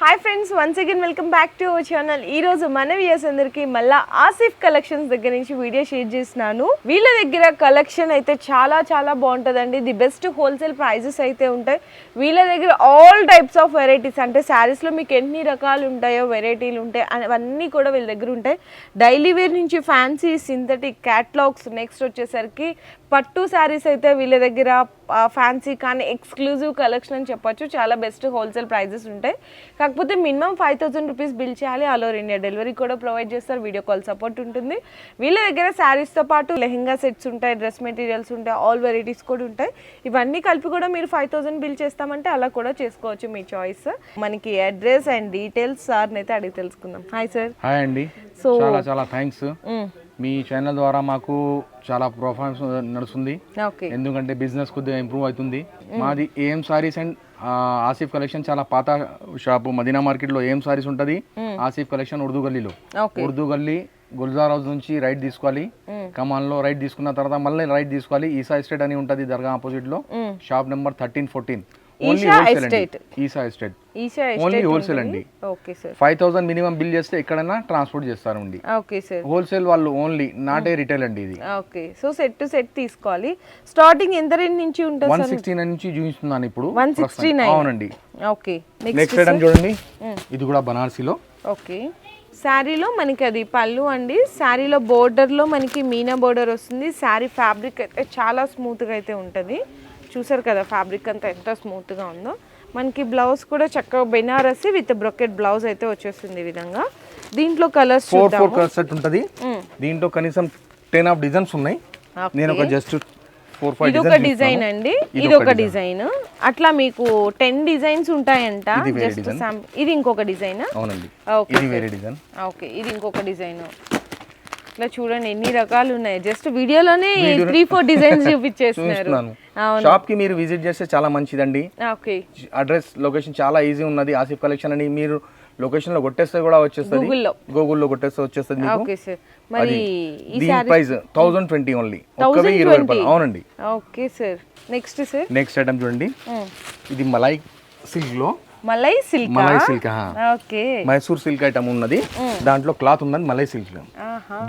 Hi friends, once again welcome back to our channel. ఈ రోజు మన వ్యూయర్స్ అందరికి మళ్ళా ఆసిఫ్ కలెక్షన్స్ దగ్గర నుంచి వీడియో షేర్ చేస్తున్నాను. వీళ్ళ దగ్గర కలెక్షన్ అయితే చాలా చాలా బాగుంటుందండి. ది బెస్ట్ హోల్సేల్ ప్రైజెస్ అయితే ఉంటాయి. వీళ్ళ దగ్గర ఆల్ టైప్స్ ఆఫ్ వెరైటీస్, అంటే శారీస్లో మీకు ఎన్ని రకాలు ఉంటాయో వెరైటీలు ఉంటాయి అవన్నీ కూడా వీళ్ళ దగ్గర ఉంటాయి. డైలీ వేర్ నుంచి ఫ్యాన్సీ, సింథటిక్, క్యాట్లాగ్స్, నెక్స్ట్ వచ్చేసరికి పట్టు శారీస్ అయితే వీళ్ళ దగ్గర ఫ్యాన్సీ కానీ ఎక్స్క్లూజివ్ కలెక్షన్ అని చెప్పొచ్చు. చాలా బెస్ట్ హోల్సేల్ ప్రైజెస్ ఉంటాయి. కాకపోతే మినిమం 5,000 రూపీస్ బిల్ చేయాలి. ఆల్ ఓవర్ ఇండియా డెలివరీ కూడా ప్రొవైడ్ చేస్తారు. వీడియో కాల్ సపోర్ట్ ఉంటుంది. వీళ్ళ దగ్గర శారీస్తో పాటు లెహెంగా సెట్స్ ఉంటాయి, డ్రెస్ మెటీరియల్స్ ఉంటాయి, ఆల్ వెరైటీస్ కూడా ఉంటాయి. ఇవన్నీ కలిపి కూడా మీరు 5,000 బిల్ చేస్తామంటే అలా కూడా చేసుకోవచ్చు, మీ చాయిస్. మనకి అడ్రస్ అండ్ డీటెయిల్స్ సార్ని అయితే అడిగి తెలుసుకుందాం. Hi sir. హాయ్ అండి. చాలా చాలా థ్యాంక్స్. మీ ఛానల్ ద్వారా మాకు చాలా ప్రోఫాన్స్ నడుస్తుంది. ఎందుకంటే బిజినెస్ కొద్దిగా ఇంప్రూవ్ అవుతుంది. మాది AM saris and Asif collection చాలా పాత షాపు మదీనా మార్కెట్ లో ఏఎం సారీస్ ఉంటది. ఆసిఫ్ కలెక్షన్ ఉర్దూ గల్లీలో, ఉర్దూ గల్లీ గుల్జార్ హౌస్ నుంచి రైట్ తీసుకోవాలి. కమాన్ లో రైట్ తీసుకున్న తర్వాత మళ్ళీ రైట్ తీసుకోవాలి. ఈసా ఎస్టేట్ అని ఉంటది దర్గా ఆపోజిట్ లో. Shop number 1314. ఓన్లీ హోల్సేల్ అండి. 5,000 మినిమం బిల్ చేస్తే ఎక్కడైనా ట్రాన్స్పోర్ట్ చేస్తారు అండి. హోల్సేల్ వాళ్ళు ఓన్లీ, నాట్ ఏ రిటైల్ అండి ఇది. Okay, so set to set తీసుకోవాలి. స్టార్టింగ్ ఎంత రేంజ్ నుంచి ఉంటుంది? 169 నుంచి చూపిస్తున్నాను ఇప్పుడు. 169. అవునండి. ఓకే, నెక్స్ట్ ఐటమ్ చూడండి. ఇది కూడా బనారసీలో. ఓకే, శారీలో మనకి అది పళ్ళు అండి. శారీలో బోర్డర్లో మనకి మీనా బోర్డర్ వస్తుంది. శారీ ఫ్యాబ్రిక్ అయితే చాలా స్మూత్గా అయితే ఉంటుంది. చూసారు కదా ఫ్యాబ్రిక్ అంతా ఎంత స్మూత్గా ఉందో. మనకి బ్లౌజ్ కూడా చక్కగా బెనారసి విత్ బ్రొకెట్ బ్లౌజ్ అయితే వచ్చేస్తుంది ఈ విధంగా. దీంట్లో కలర్స్ 4 కలర్ సెట్ ఉంటుంది. దీంట్లో కనీసం 10 ఆఫ్ డిజైన్స్ ఉన్నాయి. నేను ఒక జస్ట్ 4-5 ఇది ఒక డిజైన్ అండి, ఇది ఒక డిజైన్. అట్లా మీకు 10 డిజైన్స్ ఉంటాయంట. ఇది ఇంకొక డిజైన్. అవునండి, ఇది వేరే డిజైన్. ఓకే, ఇది ఇంకొక డిజైన్. ఇట్లా చూడండి ఎన్ని రకాలు ఉన్నాయి. జస్ట్ వీడియోలోనే 3-4 డిజైన్స్ చూపించేస్తున్నారు. షాప్ కి మీరు విజిట్ చేస్తే చాలా మంచిదండి. ఓకే, అడ్రస్ లొకేషన్ చాలా ఈజీ ఉన్నది. ఆసిఫ్ కలెక్షన్ అని మీరు లొకేషన్ లో కొట్టేస్తే కూడా వచ్చేస్తుంది. గూగుల్లో కొట్టేస్తే వచ్చేస్తుంది మీకు. Okay sir. మరి ఈ దీని ప్రైస్ 1020 ఓన్లీ. 1,020 రూపాయలు. అవునండి. Okay sir. Next sir, next item చూడండి. ఇది మలై సిల్క్ లో. Malai silk. Okay, Mysore silk item ఉన్నది. దాంట్లో క్లాత్ ఉన్నది మలై సిల్క్.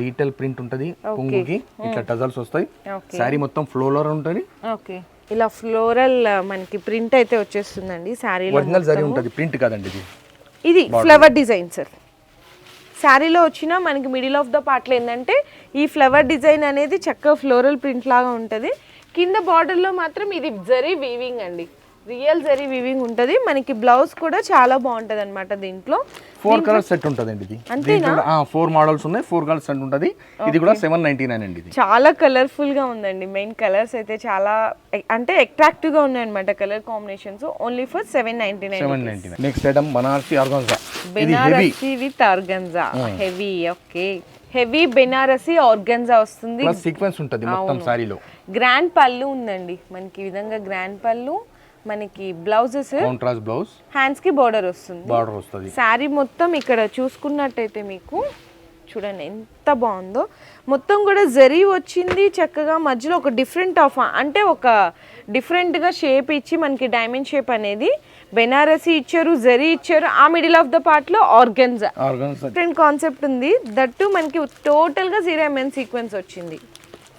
డీటెయిల్ ప్రింట్ ఉంటది. పొంగుకి ఇట్లా టజల్స్ వస్తాయి. శారీ మొత్తం ఫ్లోరల్ ఉంటది. ఓకే, ఇలా ఫ్లోరల్ మనకి ప్రింట్ అయితే వచ్చేస్తుందండి. శారీలో ఒరిజినల్ జరీ ఉంటది, ప్రింట్ కాదండి ఇది. ఇది ఫ్లవర్ డిజైన్ సార్. శారీలో వచ్చిన మనకి మిడిల్ ఆఫ్ ద పార్ట్లో ఏంటంటే ఈ ఫ్లవర్ డిజైన్ అనేది చక్కగా ఫ్లోరల్ ప్రింట్ లాగా ఉంటుంది. కింద బార్డర్లో మాత్రం ఇది జరీ వీవింగ్ అండి, రియల్ జరీ వీవింగ్ ఉంటుంది. మనకి బ్లౌజ్ కూడా చాలా బాగుంటది అనమాట. దీంట్లో 4 కలర్ సెట్ ఉంటదండి. ఇది అంతేనా? 4 మోడల్స్ ఉన్నాయి, 4 కలర్ సెట్ ఉంటది. ఇది కూడా 799 అండి. ఇది చాలా కలర్ఫుల్ గా ఉందండి. మెయిన్ కలర్స్ అయితే చాలా అంటే అట్రాక్టివ్ గా ఉన్నాయి అనమాట. Colour combinations only for 799. Next item Banarasi organza. Banarasi with organza heavy. Okay, heavy Banarasi organza వస్తుంది. ప్లస్ సీక్వెన్స్ ఉంటది మొత్తం సారీలో. గ్రాండ్ పళ్ళు ఉందండి మనకి. ఈ విధంగా గ్రాండ్ పళ్ళు. మనకి బ్లౌజెస్ కాంట్రాస్ట్ బ్లౌజ్, హ్యాండ్స్ కి బార్డర్ వస్తుంది. బార్డర్ వస్తుంది. శారీ మొత్తం ఇక్కడ చూసుకున్నట్టయితే మీకు చూడండి ఎంత బాగుందో. మొత్తం కూడా జరీ వచ్చింది చక్కగా. మధ్యలో ఒక డిఫరెంట్ ఆఫ్ అంటే ఒక డిఫరెంట్గా షేప్ ఇచ్చి మనకి డైమండ్ షేప్ అనేది బెనారసి ఇచ్చారు, జరీ ఇచ్చారు. ఆ మిడిల్ ఆఫ్ ద పార్ట్ లో ఆర్గన్జా డిఫరెంట్ కాన్సెప్ట్ ఉంది. దట్టు మనకి టోటల్ గా 0 mm సీక్వెన్స్ వచ్చింది.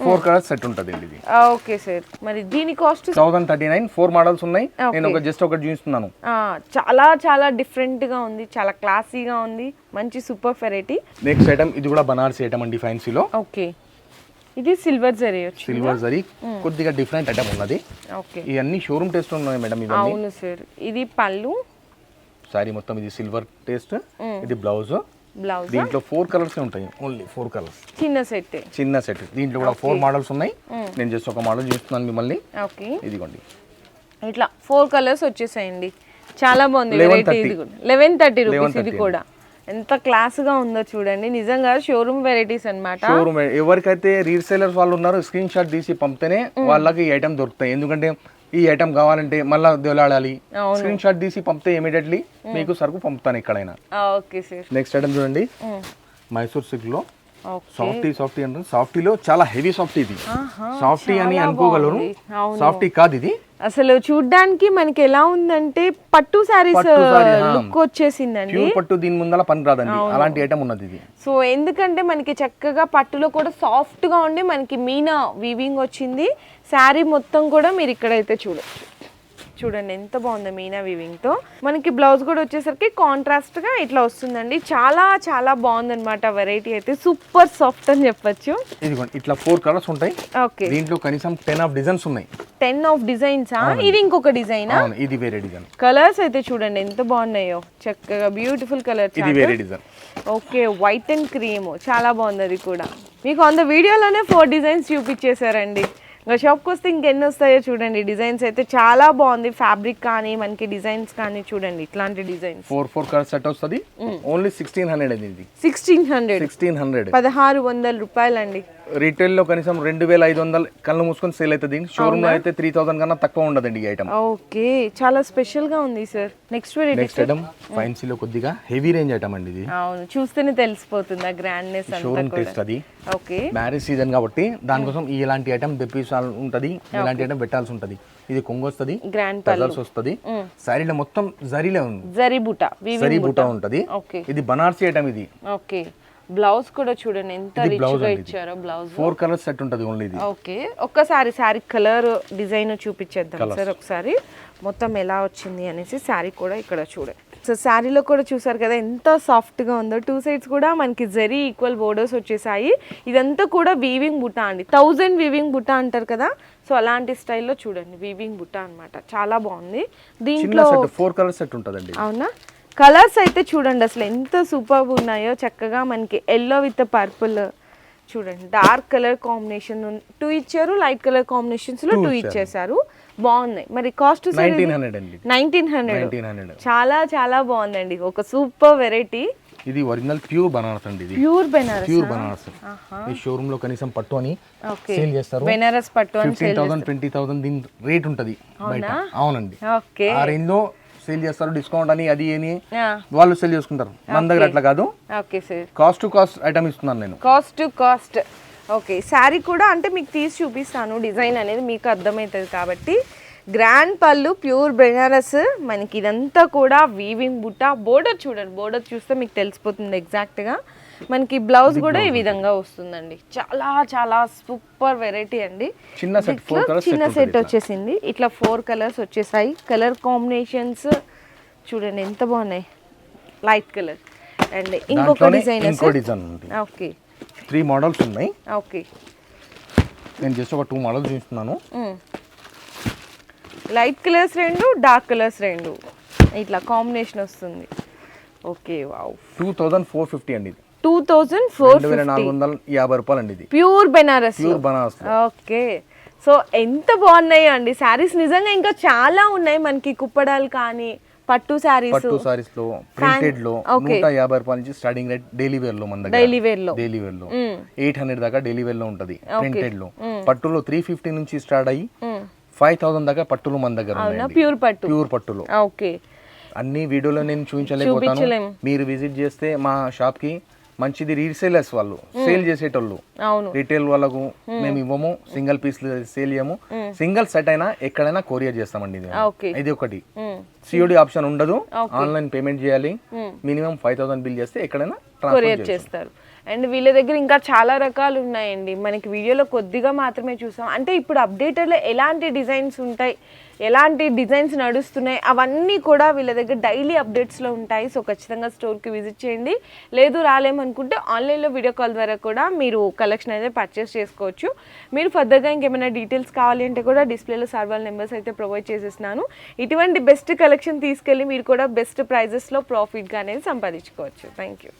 4 కలర్ సెట్ ఉంటది ఇది. Okay sir. మరి దీని కాస్ట్ 1039. 4 మోడల్స్ ఉన్నాయి. నేను జస్ట్ ఒకటి చూపిస్తున్నాను. చాలా చాలా డిఫరెంట్ గా ఉంది, చాలా క్లాసీగా ఉంది. మంచి సూపర్ వెరైటీ. నెక్స్ట్ ఐటమ్ ఇది కూడా బనారసి ఐటమ్ అండి, ఫ్యాన్సీలో. ఓకే, ఇది సిల్వర్ జరీ. సిల్వర్ జరీ కొద్దిగా డిఫరెంట్ ఐటమ్ ఉన్నది. ఓకే, ఇవన్నీ షోరూమ్ టేస్ట్ ఉన్నాయి మేడం ఇవన్నీ. అవును సార్. ఇది పళ్ళు, సారీ మొత్తం ఇది సిల్వర్ టేస్ట్. ఇది బ్లౌజ్. దీంట్లో 4 కలర్స్ ఉంటాయి. Only 4 colours. చిన్న సెట్. దీంట్లో కూడా 4 మోడల్స్ ఉన్నాయి. నేను జస్ట్ ఒక మోడల్ చూస్తున్నాను మిమ్మల్ని. ఓకే, ఇదిగోండి ఇట్లా 4 కలర్స్ వచ్చేసాయండి. చాలా బాగుంది వెరైటీ. ఇది కూడా 1130 రూపీస్. ఇది కూడా ఎంత క్లాస్ గా ఉందో చూడండి. నిజంగా షోరూమ్ వెరైటీస్ అన్నమాట. షోరూమ్ ఎవరికైతే రీసేలర్స్ వాళ్ళు ఉన్నారో స్క్రీన్ షాట్ తీసి పంపితేనే వాళ్ళకి ఈ ఐటమ్ దొరుకుతాయి. ఎందుకంటే ఈ ఐటమ్ కావాలంటే మళ్ళీ దొలాడాలి. స్క్రీన్ షాట్ తీసి పంపితే ఇమీడియట్లీ మీకు సరుకు పంపుతాను ఎక్కడైనా. Okay sir. నెక్స్ట్ ఐటమ్ చూడండి. మైసూర్ సిల్క్ లో సాఫ్టీ అంటే సాఫ్టీలో చాలా హెవీ సాఫ్టీ ఇది. సాఫ్టీ అని అనుకోగలరు, సాఫ్టీ కాదు ఇది. అసలు చూడ్డానికి మనకి ఎలా ఉందంటే పట్టు శారీస్ లుక్ వచ్చేసిందండి. ప్యూర్ పట్టు దీని ముందర పని రాదండి, అలాంటి ఐటమ్ ఉన్నది ఇది. సో ఎందుకంటే మనకి చక్కగా పట్టులో కూడా సాఫ్ట్ గా ఉండి మనకి మీనా వీవింగ్ వచ్చింది. శారీ మొత్తం కూడా మీరు ఇక్కడైతే చూడండి ఎంత బాగుంది మీనా వీవింగ్ తో. మనకి బ్లౌజ్ కూడా వచ్చేసరికి కాంట్రాస్ట్ గా ఇట్లా వస్తుందండి. చాలా చాలా బాగుంది అనమాట. వెరైటీ అయితే సూపర్ సాఫ్ట్ అని చెప్పొచ్చు. ఇదిగోండి ఇట్లా 4 కలర్స్ ఉంటాయి. ఓకే, దీంట్లో కనీసం 10 ఆఫ్ డిజైన్స్ ఉన్నాయి. 10 ఆఫ్ డిజైన్స్. ఇది ఇంకొక డిజైన్, ఇది వేరే డిజైన్. కలర్స్ అయితే చూడండి ఎంత బాగున్నాయో, చక్కగా బ్యూటిఫుల్ కలర్. ఇది వేరే design. Okay, white and cream చాలా బాగుంది. అది కూడా మీకు ఆన్ ద వీడియోలోనే 4 డిజైన్స్ చూపించేశారండి. ఇంకా షాప్కి వస్తే ఇంకెన్ని వస్తాయో చూడండి. డిజైన్స్ అయితే చాలా బాగుంది. ఫ్యాబ్రిక్ కానీ మనకి డిజైన్స్ కానీ చూడండి, ఇట్లాంటి డిజైన్స్ 4 కలర్ సెట్ వస్తుంది. ఓన్లీ 1600 అండి ఇది. 1600 1600 రూపాయలండి. రీటైల్ లో కనీసం 2500 కళ్ళు మూసుకొని సేల్ అవుతుంది. షోరూమ్ లో అయితే 3000 కన్నా తక్కువ ఉండదండి ఈ ఐటమ్. ఓకే, చాలా స్పెషల్ గా ఉంది సార్. నెక్స్ట్ ఐటమ్ ఫైన్సీ లో కొద్దిగా హెవీ రేంజ్ ఐటమ్ అండి ఇది. అవును, చూస్తేనే తెలిసిపోతుంది ఆ గ్రాండ్నెస్ అంతా. షోరూమ్ టేస్ట్ అది. ఓకే, మ్యారేజ్ సీజన్ కాబట్టి దానికోసం ఇలాంటి ఐటమ్ తెప్పించాల్సి ఉంటది, ఇలాంటి ఐటమ్ పెట్టాల్సి ఉంటది. ఇది కొంగు వస్తుంది, గ్రాండ్ కలర్స్ వస్తుంది. శారీలో మొత్తం జరీలే ఉంది, జరీ బూటా ఉంటది. ఓకే, ఇది బనారసి ఐటమ్ ఇది. ఓకే, బ్లౌజ్ కూడా చూడండి ఎంత రిచ్ గా ఇచ్చారో. బ్లౌజ్ 4 కలర్స్ సెట్ ఉంటది ఓన్లీ ఇది. ఓకే, ఒక్కసారి శారీ కలర్ డిజైన్ చూపించేద్దాం సార్ ఒకసారి, మొత్తం ఎలా వచ్చింది అనేసి. శారీ కూడా ఇక్కడ చూడండి. సో శారీలో కూడా చూసారు కదా ఎంత సాఫ్ట్ గా ఉందో. 2 సైడ్స్ కూడా మనకి జరీ ఈక్వల్ బోర్డర్స్ వచ్చేసాయి. ఇదంతా కూడా వీవింగ్ బుట్ట అండి. 1000 వీవింగ్ బుట్ట అంటారు కదా, సో అలాంటి స్టైల్లో చూడండి వీవింగ్ బుట్ట అన్నమాట. చాలా బాగుంది. దీంట్లో 4 కలర్ సెట్ ఉంటదండి. అవునా, కలర్స్ అయితే చూడండి అసలు ఎంత సూపర్గా ఉన్నాయో. చక్కగా మనకి ఎల్లో విత్ పర్పుల్ చూడండి, డార్క్ కలర్ కాంబినేషన్ 2 ఇచ్చారు, లైట్ కలర్ కాంబినేషన్స్ లో 2 ఇచ్చేసారు. బాగున్నాయి. మరి కాస్ట్ 1900. చాలా చాలా బాగుందండి, ఒక సూపర్ వెరైటీ. ఇది ఒరిజినల్ ప్యూర్ బనారస్ అండి. ఇది ప్యూర్ బనారస్. ఈ షోరూమ్ లో కనీసం పట్టు అని సేల్ చేస్తారు. బనారస్ పట్టు అని 15,000 20,000 దీని రేట్ ఉంటది బయట. అవునండి, ఓకే, ఆ రేంజ్ లో సేల్ చేస్తారు. డిస్కౌంట్ అని అది అని వాళ్ళు సేల్ చేసుకుంటారు. మన దగ్గర అట్లా కాదు. Okay sir, cost to cost item ఇస్తున్నాను నేను. Cost to cost. Okay, sari కూడా అంటే మీకు తీసి చూపిస్తాను, డిజైన్ అనేది మీకు అర్థమవుతుంది కాబట్టి. గ్రాండ్ పళ్ళు, ప్యూర్ బెనారస్, మనకి ఇదంతా కూడా వీవింగ్ బుట్ట. బోర్డర్ చూడండి, బోర్డర్ చూస్తే మీకు తెలిసిపోతుంది ఎగ్జాక్ట్గా. మనకి బ్లౌజ్ కూడా ఈ విధంగా వస్తుందండి. చాలా చాలా సూపర్ వెరైటీ అండి. చిన్న సెట్ వచ్చేసింది. ఇట్లా 4 కలర్స్ వచ్చేసాయి. కలర్ కాంబినేషన్స్ చూడండి ఎంత బాగున్నాయి. లైట్ కలర్ అండ్ ఇంకొక డిజైన్. ఓకే, 3 మోడల్స్ ఉన్నాయి. ఓకే, నేను జస్ట్ ఒక 2 మోడల్స్ చూస్తున్నాను. లైట్ కలర్స్ 2, డార్క్ కలర్స్ 2 ఇట్లా కాంబినేషన్ వస్తుంది. Okay, wow. 2450 అండి. 2450 రూపాయలు అండి. ఇది ప్యూర్ బెనారస్. ఓకే, సో ఎంత బాగున్నాయో అండి శారీస్. నిజంగా ఇంకా చాలా ఉన్నాయి మనకి. కుప్పడాలు కానీ పట్టు సారీస్ లో ప్రింటెడ్ లో 150 రూపాయల నుంచి స్టార్టింగ్ రేట్. డైలీ వేర్ లో మన దగ్గర డైలీ వేర్ లో 800 దాకా డైలీ వేర్ లో ఉంటది. ప్రింటెడ్ లో పట్టులో 350 నుంచి స్టార్ట్ అయ్యి 5000 దాకా పట్టులు మన దగ్గర ఉన్నాయి. ప్యూర్ పట్టులో. ఓకే, అన్ని వీడియోలో నేను చూపించలేకపోతాను. మీరు విజిట్ చేస్తే మా షాప్ కి మంచిది. రీసేలర్స్ వాళ్ళు సేల్ చేసేటోళ్ళు, రీటైల్ వాళ్ళకు మేము ఇవ్వము. సింగిల్ పీస్ సేల్ చేయము. సింగిల్ సెట్ అయినా ఎక్కడైనా కొరియర్ చేస్తామండి. ఇది ఒకటి. సిఓడి ఆప్షన్ ఉండదు. ఆన్లైన్ పేమెంట్ చేయాలి. మినిమం 5000 బిల్ చేస్తే ఎక్కడైనా కొరియర్ చేస్తారు. అండ్ వీళ్ళ దగ్గర ఇంకా చాలా రకాలు ఉన్నాయండి. మనకి వీడియోలో కొద్దిగా మాత్రమే చూసాం. అంటే ఇప్పుడు అప్డేటెడ్లో ఎలాంటి డిజైన్స్ ఉంటాయి, ఎలాంటి డిజైన్స్ నడుస్తున్నాయి, అవన్నీ కూడా వీళ్ళ దగ్గర డైలీ అప్డేట్స్లో ఉంటాయి. సో ఖచ్చితంగా స్టోర్కి విజిట్ చేయండి. లేదు రాలేమనుకుంటే ఆన్లైన్లో వీడియో కాల్ ద్వారా కూడా మీరు కలెక్షన్ అయితే పర్చేస్ చేసుకోవచ్చు. మీరు ఫర్దర్గా ఇంకేమైనా డీటెయిల్స్ కావాలి అంటే కూడా డిస్ప్లేలో సర్వర్ నెంబర్స్ అయితే ప్రొవైడ్ చేసేస్తున్నాను. ఇటువంటి బెస్ట్ కలెక్షన్ తీసుకెళ్ళి మీరు కూడా బెస్ట్ ప్రైజెస్లో ప్రాఫిట్గా అనేది సంపాదించుకోవచ్చు. Thank you.